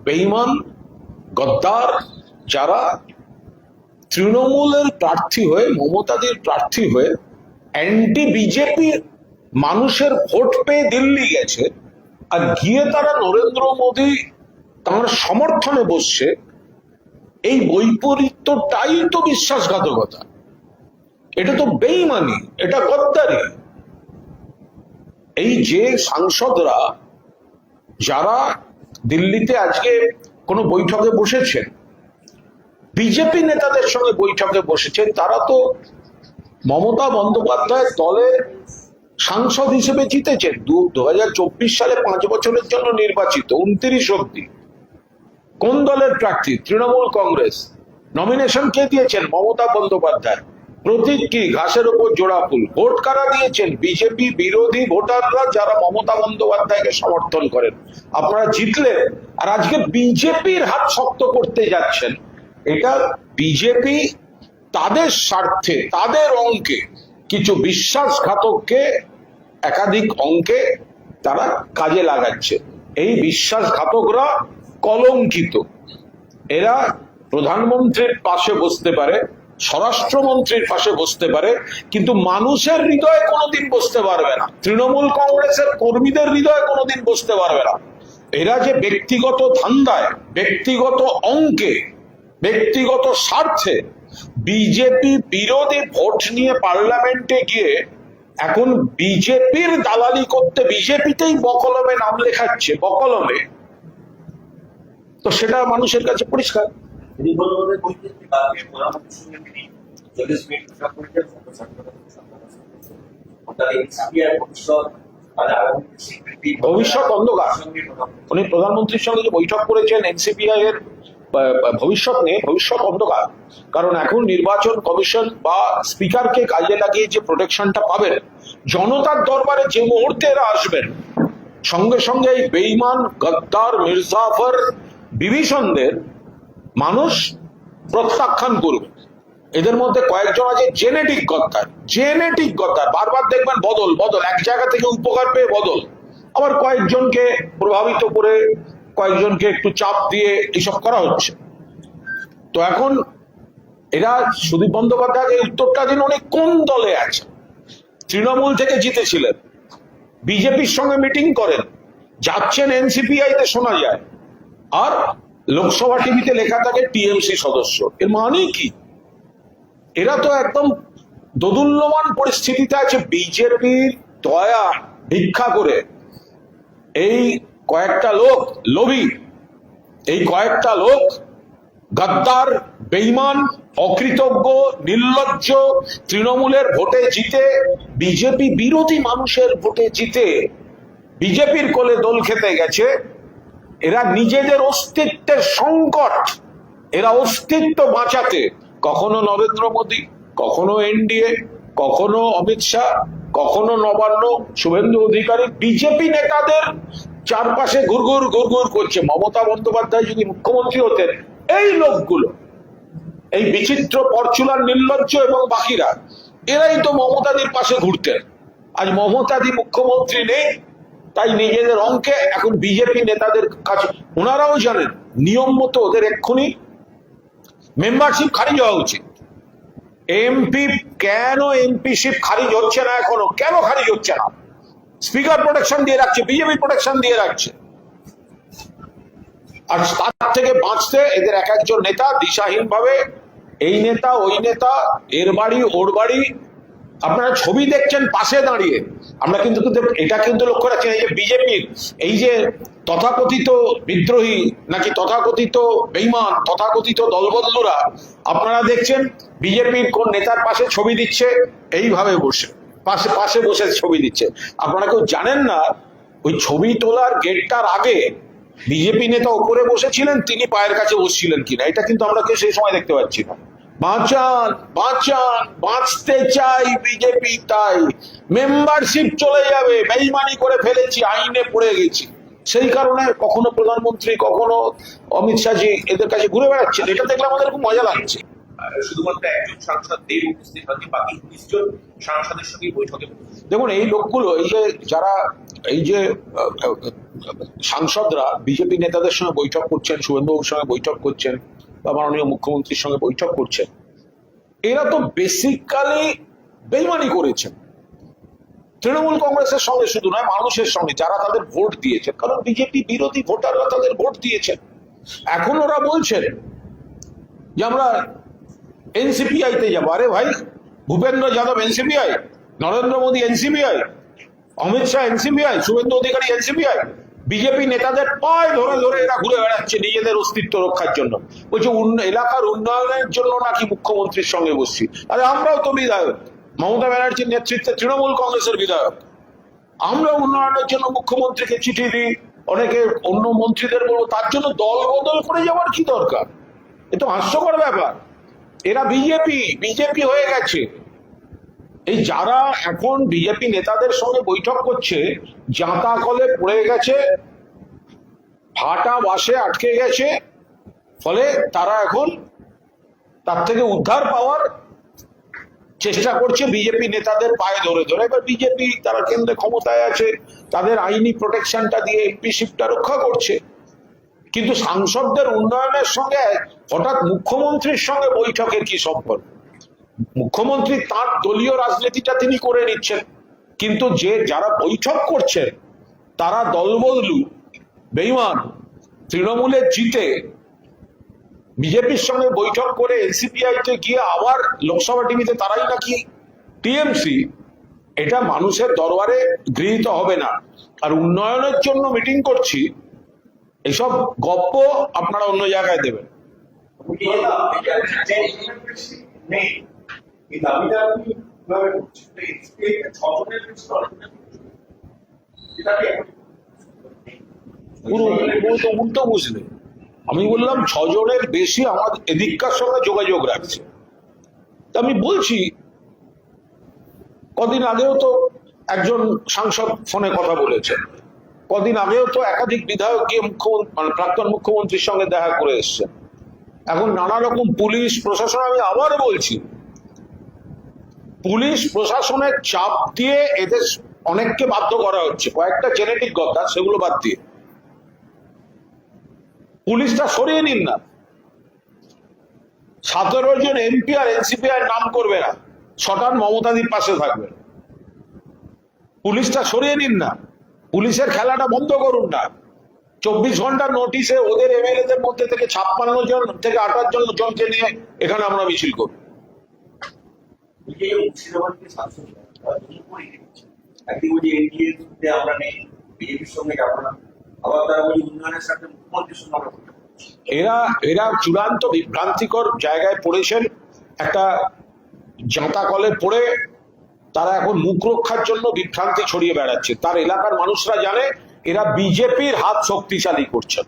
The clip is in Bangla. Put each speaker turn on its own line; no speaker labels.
বেঈমান গদ্দার যারা তৃণমূলের প্রার্থী হয়ে, মমতাদির প্রার্থী হয়ে অ্যান্টি বিজেপি মানুষের ভোট পেয়ে দিল্লি গেছে, আর গিয়ে তারা নরেন্দ্র মোদী তার সমর্থনে বসছে, এই বৈপরীত্যটাই তো বিশ্বাসঘাতকতা, এটা তো বেঈমানি, এটা গদ্দারি। এই যে সাংসদরা যারা দিল্লিতে আজকে কোনো বৈঠকে বসেছেন, বিজেপি নেতাদের সঙ্গে বৈঠকে বসেছেন, তারা তো মমতা বন্দ্যোপাধ্যায়ের দলের সাংসদ হিসেবে জিতেছেন। 2024 সালে 5 বছরের জন্য নির্বাচিত, 29 অব্দি। কোন দলের প্রার্থী? তৃণমূল কংগ্রেস। নমিনেশন কে দিয়েছেন? মমতা বন্দ্যোপাধ্যায়। প্রতীক কি? ঘাসের উপর জোড়া ফুল। ভোট কারা দিয়েছেন? বিজেপি বিরোধী ভোটাররা, যারা মমতা বন্দ্যোপাধ্যায়কে সমর্থন করেন। আপনারা জিতলেন, আর আজকে বিজেপির হাত শক্ত করতে যাচ্ছেন। এটা বিজেপি তাদের স্বার্থে, তাদের অঙ্কে কিছু বিশ্বাসঘাতককে একাধিক অঙ্কে তারা কাজে লাগাচ্ছে। এই বিশ্বাসঘাতকরা কলঙ্কিত। এরা প্রধানমন্ত্রীর পাশে বসতে পারে, স্বরাষ্ট্রমন্ত্রীর পাশে বসতে পারে, কিন্তু মানুষের হৃদয়ে কোনোদিন বসতে পারবে না। তৃণমূল কংগ্রেসের কর্মীদের হৃদয়ে কোনোদিন বসতে পারবে না। এরা যে ব্যক্তিগত ধান্দায়, ব্যক্তিগত অঙ্কে, ব্যক্তিগত স্বার্থে বিজেপি বিরোধী ভোট নিয়ে পার্লামেন্টে গিয়ে এখন বিজেপির দালালি করতে, বিজেপিতেই বকলমে নাম লেখাচ্ছে, বকলমে, তো সেটা মানুষের কাছে পরিষ্কার। ভবিষ্যৎ অন্ধকার। উনি প্রধানমন্ত্রীর সঙ্গে যে বৈঠক করেছেন এনসিপিআই এর ভবিষ্যৎ নিয়ে, ভবিষ্যৎ অন্ধকার। কারণ এখন নির্বাচন কমিশন বা স্পিকারকে কাজে লাগিয়ে যে প্রোটেকশনটা পাবেন, জনতার দরবারে যে মুহূর্তে এরা আসবেন, সঙ্গে সঙ্গে এই বেঈমান গদ্দার মির্জাফর বিভীষণদের মানুষ প্রত্যাখ্যান করবে। এদের মধ্যে কয়েকজন আছে জেনেটিক গদ্দার, জেনেটিক গদ্দার। বারবার দেখবেন বদল বদল, এক জায়গা থেকে উপকার পেয়ে বদল, আবার কয়েকজনকে প্রভাবিত করে, কয়েকজনকে একটু চাপ দিয়ে এসব করা হচ্ছে। তো এখন এরা সুদীপ বন্দ্যোপাধ্যায়কে উত্তরটা দিন, উনি কোন দলে আছে? তৃণমূল থেকে জিতেছিলেন, বিজেপির সঙ্গে মিটিং করেন, যাচ্ছেন এনসিপিআই তে শোনা যায়, আর লোকসভা টিভিতে লেখা থাকে টিএমসি সদস্য। এর মানে কি? এরা তো একদম দোদুল্যমান পরিস্থিতিতে আছে। বিজেপির দয়া ভিক্ষা করে এই কয়েকটা লোক, লোভী, এই কয়েকটা লোক গদ্দার, বেঈমান, অকৃতজ্ঞ, নির্লজ্জ, তৃণমূলের ভোটে জিতে, বিজেপি বিরোধী মানুষের ভোটে জিতে বিজেপির কোলে দোল খেতে গেছে। এরা নিজেদের অস্তিত্বের সংকট, এরা অস্তিত্ব বাঁচাতে কখনো নরেন্দ্র মোদী, কখনো এনডিএ, কখনো অমিত শাহ, কখনো নবান্ন, শুভেন্দু অধিকারী, বিজেপি নেতাদের চারপাশে ঘুরঘুর ঘুরঘুর করছে। মমতা বন্দ্যোপাধ্যায় যদি মুখ্যমন্ত্রী হতেন, এই লোকগুলো, এই বিচিত্র পরচুলার, নির্লজ্জ এবং বাকিরা, এরাই তো মমতাদির পাশে ঘুরতেন। আজ মমতাদি মুখ্যমন্ত্রী নেই, তাই নিজেদের অঙ্কে এখন বিজেপি নেতাদের কাছে, ওনারাও জানেন নিয়ম মতো ওদের এক্ষুনি মেম্বারশিপ খারিজ হওয়া উচিত। এমপি কেন এমপিশিপ খারিজ হচ্ছে না এখনো? কেন খারিজ হচ্ছে না? স্পিকার প্রোটেকশন দিয়ে রাখছে, বিজেপি প্রোটেকশন দিয়ে রাখছে। আর তার থেকে বাঁচতে এদের এক একজন নেতা দিশাহীন ভাবে, এই নেতা ওই নেতা, এর বাড়ি ওর বাড়ি, আপনারা ছবি দেখছেন পাশে দাঁড়িয়ে। আমরা কিন্তু এটা কিন্তু লক্ষ্য রাখছি, এই যে বিজেপির এই যে তথাকথিত বিদ্রোহী নাকি তথাকথিত বেঈমান, তথাকথিত দলবদলুরা, আপনারা দেখছেন বিজেপির কোন নেতার পাশে ছবি দিচ্ছে, এইভাবে বসে পাশে পাশে বসে ছবি দিচ্ছে। আপনারা কেউ জানেন না ওই ছবি তোলার গেটটার আগে বিজেপি নেতা উপরে বসেছিলেন, তিনি পায়ের কাছে বসছিলেন কিনা, এটা কিন্তু আমরা কেউ সেই সময় দেখতে পাচ্ছি না। বাঁচান বাঁচান, বাঁচতে চাই বিজেপি, তাই মেম্বারশিপ চলে যাবে, বেঈমানি করে ফেলেছি, আইনে পড়ে গেছি। সেই কারণে কখনো প্রধানমন্ত্রী, কখনো অমিত শাহজি এদের কাছে ঘুরে বেড়াচ্ছেন। এটা দেখলে আমাদের খুব মজা লাগছে।
শুধুমাত্র একজন সাংসদ দেব উপস্থিত হয়নি, বাকি 19 জন সাংসদের সঙ্গে বৈঠকে বসেছে।
দেখুন, এই লোকগুলো, এই যে যারা এই যে সাংসদরা বিজেপি নেতাদের সঙ্গে বৈঠক করছেন, শুভেন্দুবাবুর সঙ্গে বৈঠক করছেন বা মাননীয় মুখ্যমন্ত্রীর সঙ্গে বৈঠক করছেন, এরা তো বেসিক্যালি বেইমানি করেছেন তৃণমূল কংগ্রেসের সঙ্গে, শুধু নয় মানুষের সঙ্গে যারা তাদের ভোট দিয়েছেন, কারণ বিজেপি বিরোধী ভোটাররা তাদের ভোট দিয়েছেন। এখন ওরা বলছেন যে আমরা এনসিপিআই তে যাবো। আরে ভাই, ভূপেন্দ্র যাদব এনসিপিআই, নরেন্দ্র মোদী এনসিপিআই, অমিত শাহ এনসিপিআই, শুভেন্দু অধিকারী এনসিপিআই। বিজেপি নেতাদের পায়ে ধরে ধরে এরা ঘুরে বেড়াচ্ছে নিজেদের অস্তিত্ব রক্ষার জন্য, বলছে এলাকার উন্নয়নের জন্য নাকি মুখ্যমন্ত্রীর সঙ্গে বসছি। আরে আমরাও তো বিধায়ক, মমতা ব্যানার্জির নেতৃত্বে তৃণমূল কংগ্রেসের বিধায়ক, আমরা উন্নয়নের জন্য মুখ্যমন্ত্রীকে চিঠি দিই, অনেকে অন্য মন্ত্রীদের বলবো, তার জন্য দল বদল করে যাওয়ার কি দরকার? এ তো হাস্যকর ব্যাপার। এরা বিজেপি হয়ে গেছে। এই যারা এখন বিজেপি নেতাদের সঙ্গে বৈঠক করছে, জাঁতা কলে পড়ে গেছে, ফাটা বাসে আটকে গেছে, ফলে তারা এখন তার থেকে উদ্ধার পাওয়ার চেষ্টা করছে বিজেপি নেতাদের পায়ে ধরে ধরে। এবার বিজেপি, তারা কেন্দ্রে ক্ষমতায় আছে, তাদের আইনি প্রোটেকশনটা দিয়ে এমপিশিপটা রক্ষা করছে, কিন্তু সাংসদদের উন্নয়নের সঙ্গে হঠাৎ মুখ্যমন্ত্রীর সঙ্গে বৈঠকের কি সম্পর্ক? মুখ্যমন্ত্রী তার দলীয় রাজনীতিটা তিনি করে নিচ্ছেন, কিন্তু যারা বৈঠক করছেন তারা দলবদলু, বেঈমান, তৃণমূলের জিতে বিজেপির সঙ্গে বৈঠক করে এনসিপিআই তে গিয়ে আবার লোকসভা টিভিতে তারাই নাকি টিএমসি। এটা মানুষের দরবারে গৃহীত হবে না। আর উন্নয়নের জন্য মিটিং করছি, এসব গপ্প আপনারা অন্য জায়গায় দেবেন। উল্টো বুঝলে, আমি বললাম 6 জনের বেশি আমাদের এদিককার সঙ্গে যোগাযোগ রাখছে। তা আমি বলছি, কদিন আগেও তো একজন সাংসদ ফোনে কথা বলেছেন, কদিন আগেও তো একাধিক বিধায়ক গিয়ে প্রাক্তন মুখ্যমন্ত্রীর সঙ্গে দেখা করে এসছেন। এখন নানা রকম পুলিশ প্রশাসন, আমি আবার বলছি, পুলিশ প্রশাসনের চাপ দিয়ে এদের অনেককে বাধ্য করা হচ্ছে, কয়েকটা জেনেটিক কথা সেগুলো বাদ দিয়ে। পুলিশটা সরিয়ে নিন না, 17 জন এমপি আর এনসিপি আর নাম করবে না, 6টা মমতাদির পাশে থাকবে। পুলিশটা সরিয়ে নিন না, পুলিশের খেলাটা বন্ধ করুন না। 24 ঘন্টার নোটিশে ওদের এমএলএ দের মধ্যে থেকে 56 জন থেকে 28 জনকে নিয়ে এখানে আমরা মিছিল করব। এরা চূড়ান্ত বিভ্রান্তিকর জায়গায় পড়েছেন, একটা জাঁতা কলে পড়ে তারা এখন মুখ রক্ষার জন্য বিভ্রান্তি ছড়িয়ে বেড়াচ্ছে। তার এলাকার মানুষরা জানে এরা বিজেপির হাত শক্তিশালী করছেন।